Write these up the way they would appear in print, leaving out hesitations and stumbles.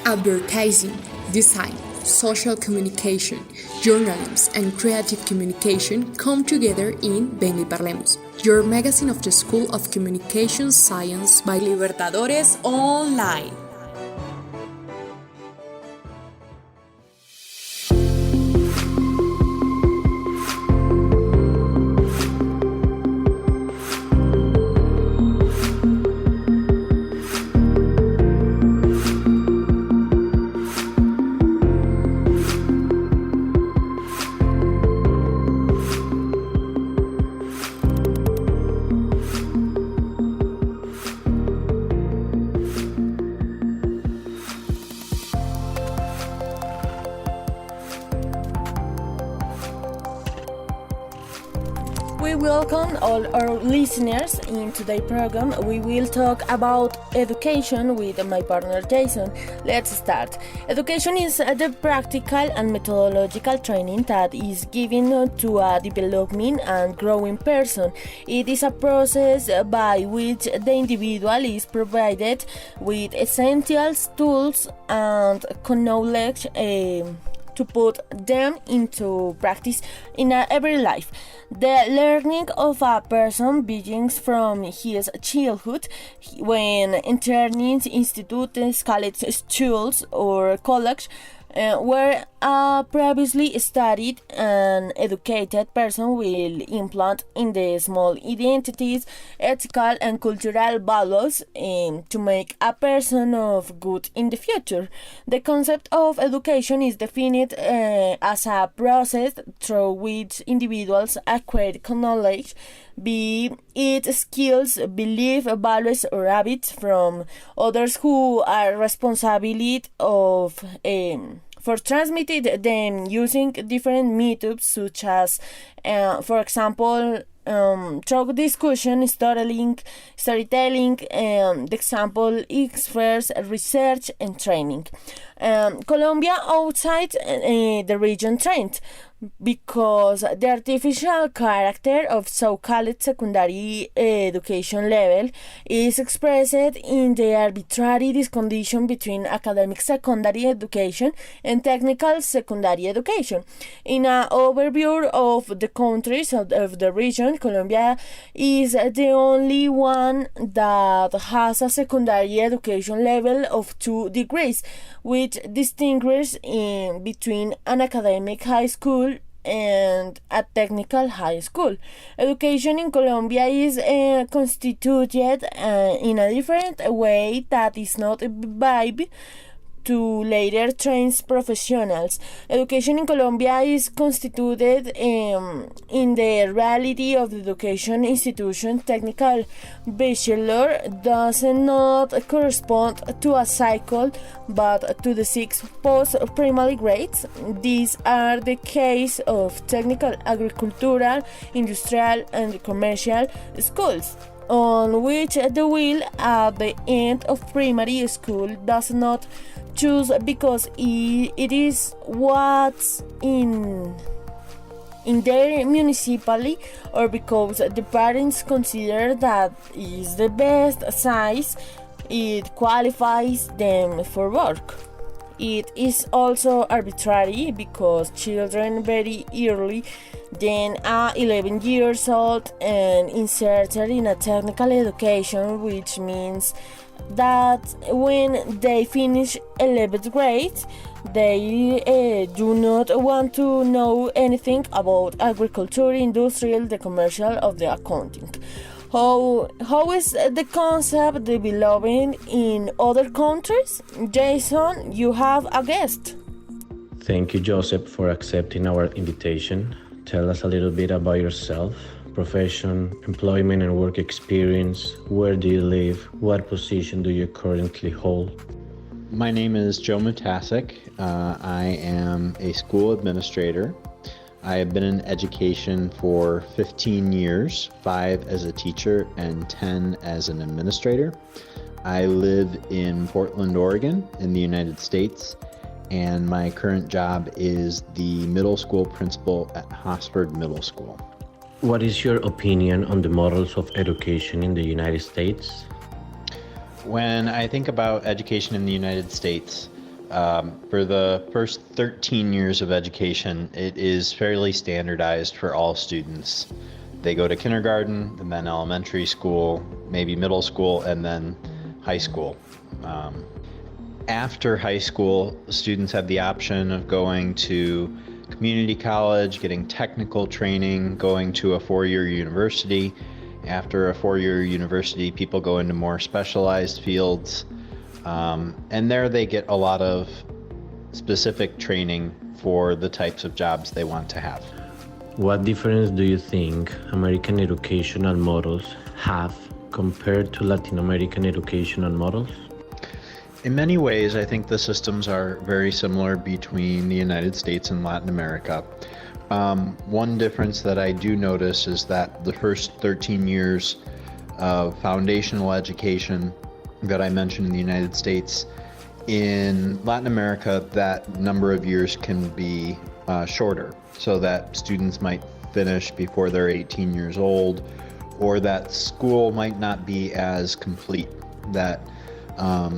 Advertising, design, social communication, journalism, and creative communication come together in Venga, Parlemos, your magazine of the School of Communication Science by Libertadores Online. We welcome all our listeners. In today's program, we will talk about education with my partner Jason. Let's start. Education is the practical and methodological training that is given to a developing and growing person. It is a process by which the individual is provided with essentials, tools, and knowledge to put them into practice in every life. The learning of a person begins from his childhood, when entering institutes, college, schools, or college, where a previously studied and educated person will implant in the small identities, ethical and cultural values to make a person of good in the future. The concept of education is defined as a process through which individuals acquire knowledge, be it skills, belief, values, or habits from others who are responsible of for transmitted them using different methods such as, for example, through discussion, storytelling, the example is first research and training. Colombia outside the region trend, because the artificial character of so-called secondary education level is expressed in the arbitrary discondition between academic secondary education and technical secondary education. In an overview of the countries of the region, Colombia is the only one that has a secondary education level of 2 degrees, which distinguishes between an academic high school and a technical high school. Education in Colombia is constituted in a different way that is not vibe to later trained professionals. Education in Colombia is constituted in the reality of the education institution. Technical bachelor does not correspond to a cycle but to the 6 post-primary grades. These are the case of technical, agricultural, industrial, and commercial schools, on which the will at the end of primary school does not choose because it is what's in their municipality, or because the parents consider that is the best size it qualifies them for work. It is also arbitrary because children very early, then are 11 years old and inserted in a technical education, which means that when they finish 11th grade, they do not want to know anything about agriculture, industrial, the commercial, of the accounting. How is the concept developing in other countries? Jason, you have a guest. Thank you, Joseph, for accepting our invitation. Tell us a little bit about yourself, profession, employment and work experience. Where do you live? What position do you currently hold? My name is Joe Matasik. I am a school administrator. I have been in education for 15 years, 5 as a teacher and 10 as an administrator. I live in Portland, Oregon, in the United States, and my current job is the middle school principal at Hosford Middle School. What is your opinion on the models of education in the United States? When I think about education in the United States, For the first 13 years of education, it is fairly standardized for all students. They go to kindergarten, and then elementary school, maybe middle school, and then high school. After high school, students have the option of going to community college, getting technical training, going to a 4-year university. After a 4-year university, people go into more specialized fields, and there they get a lot of specific training for the types of jobs they want to have. What difference do you think American educational models have compared to Latin American educational models? In many ways, I think the systems are very similar between the United States and Latin America. One difference that I do notice is that the first 13 years of foundational education that I mentioned in the United States, in Latin America, that number of years can be shorter, so that students might finish before they're 18 years old, or that school might not be as complete, that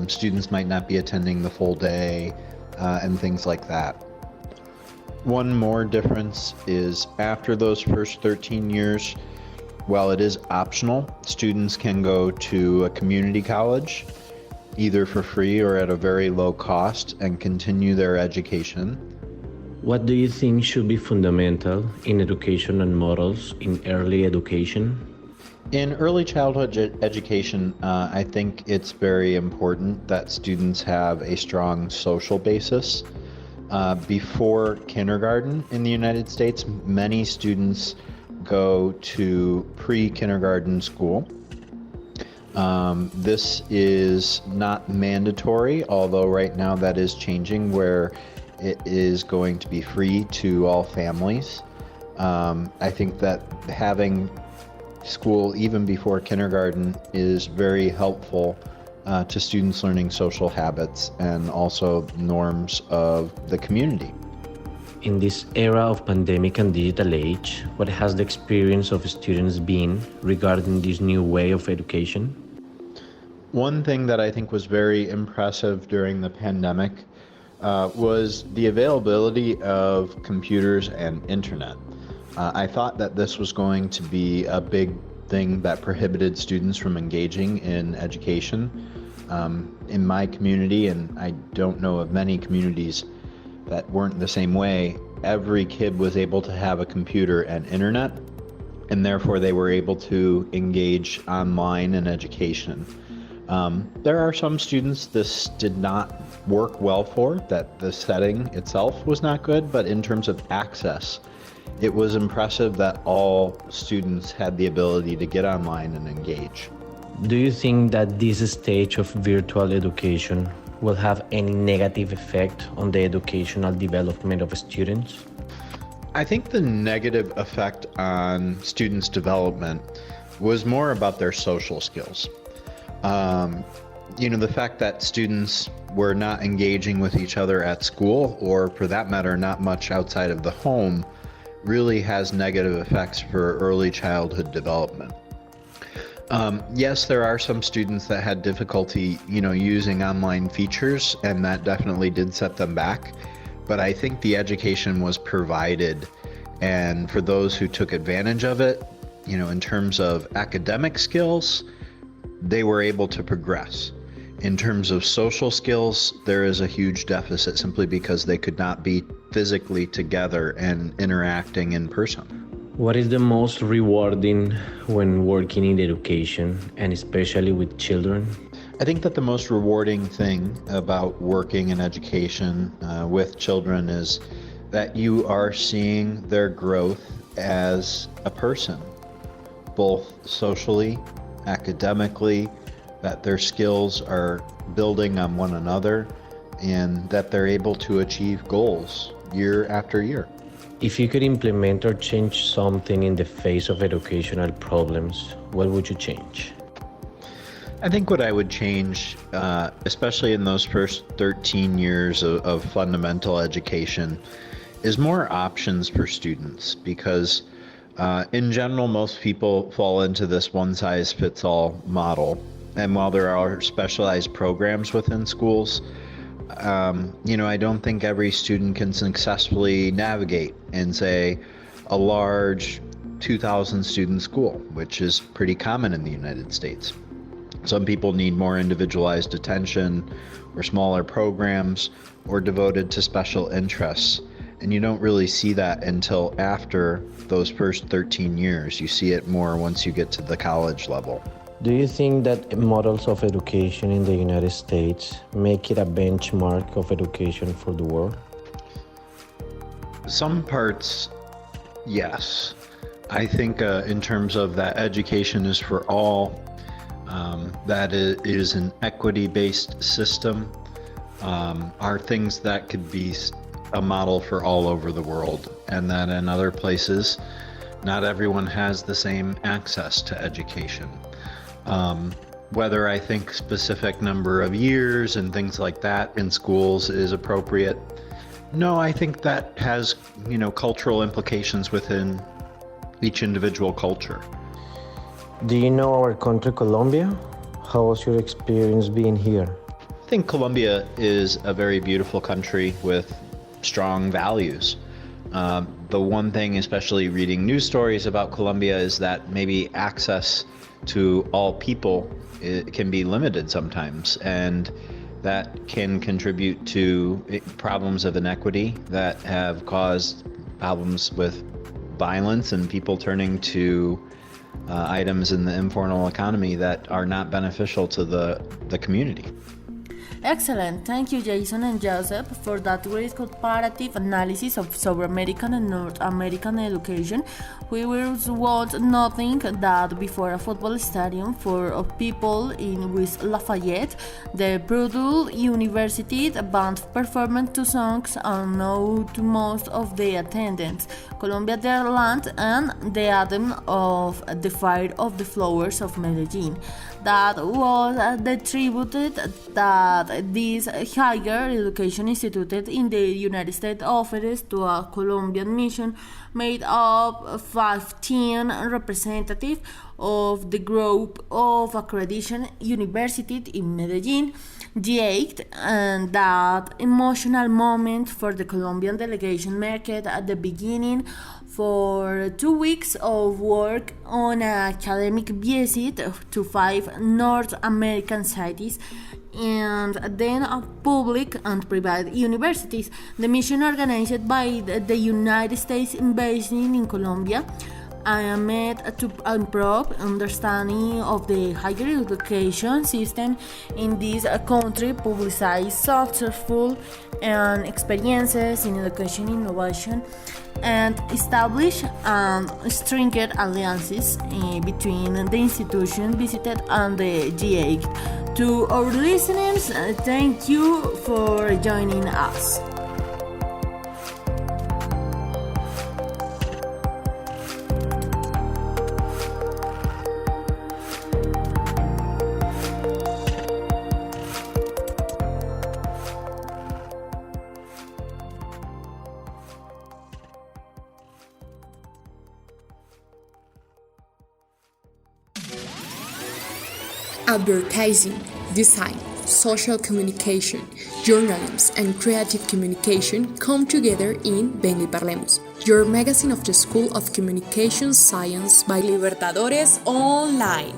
students might not be attending the full day, and things like that. One more difference is after those first 13 years, while it is optional, students can go to a community college, either for free or at a very low cost, and continue their education. What do you think should be fundamental in educational models in early education? In early childhood education, I think it's very important that students have a strong social basis. Before kindergarten in the United States, many students go to pre-kindergarten school. This is not mandatory, although right now that is changing, where it is going to be free to all families. I think that having school even before kindergarten is very helpful to students learning social habits and also norms of the community. In this era of pandemic and digital age, what has the experience of students been regarding this new way of education? One thing that I think was very impressive during the pandemic was the availability of computers and internet. I thought that this was going to be a big thing that prohibited students from engaging in education. In my community, and I don't know of many communities that weren't the same way, every kid was able to have a computer and internet, and therefore they were able to engage online in education. There are some students this did not work well for, that the setting itself was not good, but in terms of access, it was impressive that all students had the ability to get online and engage. Do you think that this stage of virtual education will have any negative effect on the educational development of students? I think the negative effect on students' development was more about their social skills. The fact that students were not engaging with each other at school, or for that matter, not much outside of the home, really has negative effects for early childhood development. Yes, there are some students that had difficulty, using online features, and that definitely did set them back. But I think the education was provided, and for those who took advantage of it, in terms of academic skills, they were able to progress. In terms of social skills, there is a huge deficit simply because they could not be physically together and interacting in person. What is the most rewarding when working in education, and especially with children? I think that the most rewarding thing about working in education with children is that you are seeing their growth as a person, both socially, academically, that their skills are building on one another, and that they're able to achieve goals year after year. If you could implement or change something in the face of educational problems, what would you change? I think what I would change, especially in those first 13 years of fundamental education, is more options for students, because in general, most people fall into this one-size-fits-all model. And while there are specialized programs within schools, I don't think every student can successfully navigate in, say, a large 2,000 student school, which is pretty common in the United States. Some people need more individualized attention or smaller programs or devoted to special interests. And you don't really see that until after those first 13 years. You see it more once you get to the college level. Do you think that models of education in the United States make it a benchmark of education for the world? Some parts, yes. I think in terms of that education is for all, that it is an equity-based system, are things that could be a model for all over the world, and that in other places, not everyone has the same access to education. Whether I think specific number of years and things like that in schools is appropriate, no, I think that has, cultural implications within each individual culture. Do you know our country, Colombia? How was your experience being here? I think Colombia is a very beautiful country with strong values. The one thing, especially reading news stories about Colombia, is that maybe access to all people can be limited sometimes, and that can contribute to problems of inequity that have caused problems with violence and people turning to items in the informal economy that are not beneficial to the community. Excellent. Thank you, Jason and Joseph, for that great comparative analysis of South American and North American education. We was nothing that before a football stadium for people in West Lafayette, the Purdue University band performed two songs unknown to most of the attendants, Colombia Their Land and the Anthem of the Fire of the Flowers of Medellin. That was the tribute that this higher education institute in the United States offers to a Colombian mission made up of 15 representatives of the group of accreditation university in Medellin, GAIT, and that emotional moment for the Colombian delegation marked at the beginning for 2 weeks of work on an academic visit to 5 North American cities and then public and private universities. The mission organized by the United States Embassy in Colombia aimed to improve understanding of the higher education system in this country, publicize successful and experiences in education innovation, and establish stringent alliances between the institution visited and the GA. To our listeners, thank you for joining us. Advertising, design, social communication, journalism, and creative communication come together in Venga, Parlemos, your magazine of the School of Communication Science by Libertadores Online.